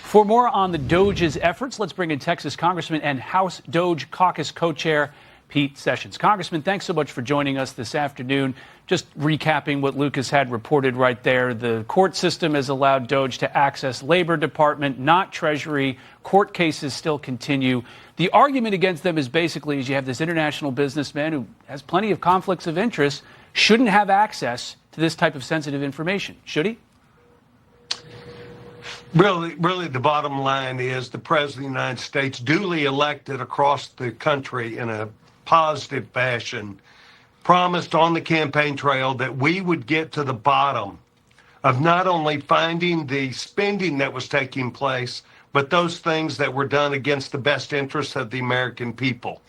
For more on the DOGE's efforts, let's bring in Texas Congressman and House DOGE Caucus co-chair Pete Sessions. Congressman, thanks so much for joining us this afternoon. Just recapping what Lucas had reported right there. The court system has allowed DOGE to access Labor Department, not Treasury. Court cases still continue. The argument against them is basically is you have this international businessman who has plenty of conflicts of interest, shouldn't have access to this type of sensitive information. Should he? Really, the bottom line is the President of the United States, duly elected across the country in a positive fashion, promised on the campaign trail that we would get to the bottom of not only finding the spending that was taking place, but those things that were done against the best interests of the American people.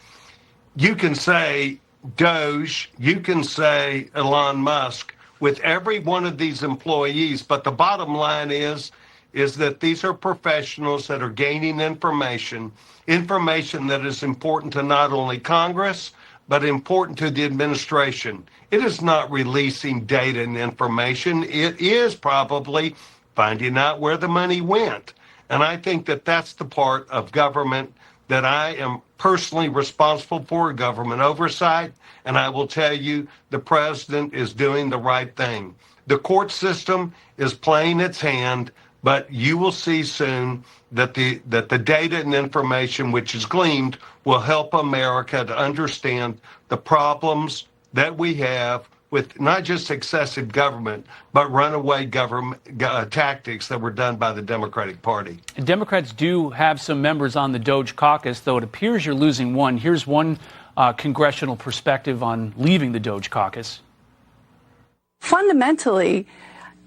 You can say DOGE, you can say Elon Musk with every one of these employees, but the bottom line is that these are professionals that are gaining information that is important to not only Congress, but important to the administration. It is not releasing data and information. It is probably finding out where the money went. And I think that that's the part of government that I am personally responsible for, government oversight. And I will tell you, the president is doing the right thing. The court system is playing its hand, but you will see soon that the data and information which is gleaned will help America to understand the problems that we have with not just excessive government, but runaway government tactics that were done by the Democratic Party. And Democrats do have some members on the DOGE caucus, though it appears you're losing one. Here's one congressional perspective on leaving the DOGE caucus. Fundamentally,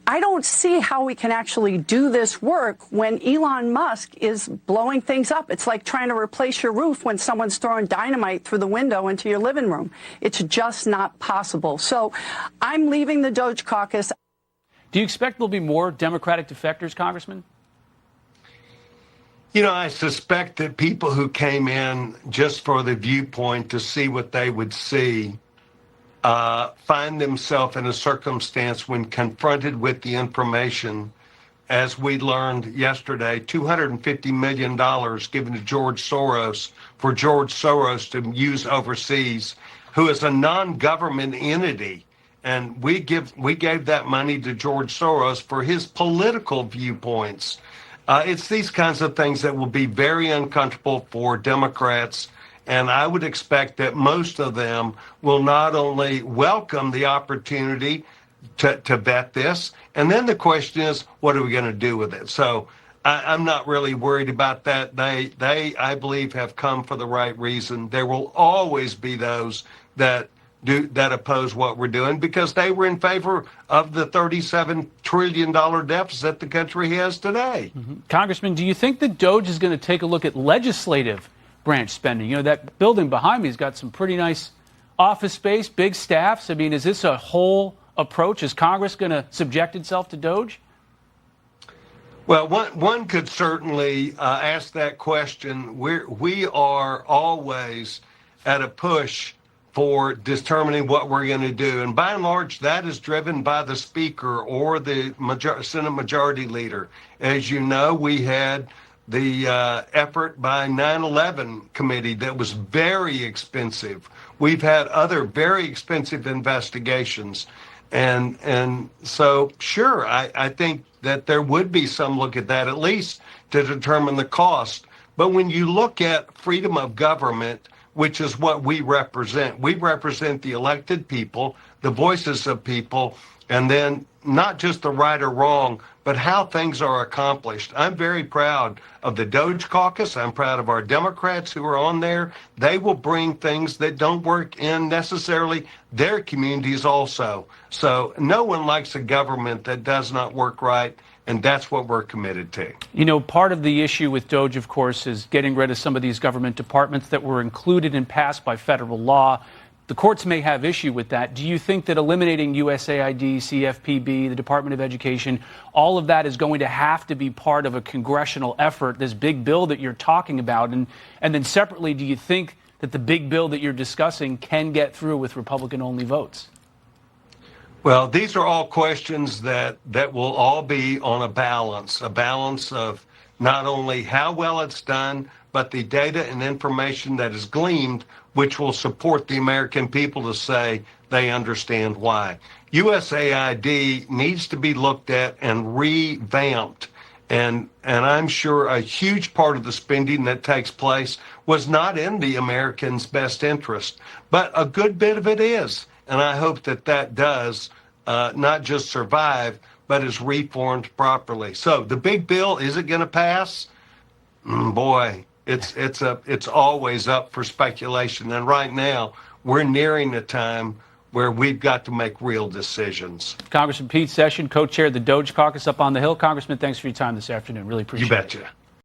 I don't see how we can actually do this work when Elon Musk is blowing things up. It's like trying to replace your roof when someone's throwing dynamite through the window into your living room. It's just not possible. So I'm leaving the DOGE caucus. Do you expect there'll be more Democratic defectors, Congressman? You know, I suspect that people who came in just for the viewpoint to see what they would see find themselves in a circumstance when confronted with the information, as we learned yesterday, $250 million given to George Soros for George Soros to use overseas, who is a non-government entity. And we gave that money to George Soros for his political viewpoints. It's these kinds of things that will be very uncomfortable for Democrats. And I would expect that most of them will not only welcome the opportunity to vet this, and then the question is, what are we going to do with it? So I'm not really worried about that. They, I believe, have come for the right reason. There will always be those that oppose what we're doing because they were in favor of the $37 trillion deficit the country has today. Mm-hmm. Congressman, do you think the DOGE is going to take a look at legislative branch spending? You know, that building behind me has got some pretty nice office space, big staffs. I mean, is this a whole approach? Is Congress going to subject itself to DOGE? Well, one could certainly ask that question. We are always at a push for determining what we're going to do. And by and large, that is driven by the Speaker or the Senate Majority Leader. As you know, we had the effort by 9/11 committee that was very expensive. We've had other very expensive investigations. And so, sure, I think that there would be some look at that, at least to determine the cost. But when you look at freedom of government, which is what we represent the elected people, the voices of people, and then not just the right or wrong, but how things are accomplished. I'm very proud of the DOGE caucus. I'm proud of our Democrats who are on there. They will bring things that don't work in necessarily their communities also. So no one likes a government that does not work right, and that's what we're committed to. You know, part of the issue with DOGE, of course, is getting rid of some of these government departments that were included and passed by federal law. The courts may have issue with that. Do you think that eliminating USAID, CFPB, the Department of Education, all of that is going to have to be part of a congressional effort, this big bill that you're talking about? And then separately, do you think that the big bill that you're discussing can get through with Republican-only votes? Well, these are all questions that will all be on a balance of not only how well it's done, but the data and information that is gleaned, which will support the American people to say they understand why. USAID needs to be looked at and revamped. And I'm sure a huge part of the spending that takes place was not in the Americans' best interest, but a good bit of it is. And I hope that that does not just survive, but is reformed properly. So the big bill, is it going to pass? Boy, it's always up for speculation. And right now, we're nearing a time where we've got to make real decisions. Congressman Pete Sessions, co-chair of the DOGE caucus up on the Hill. Congressman, thanks for your time this afternoon. Really appreciate it. You betcha.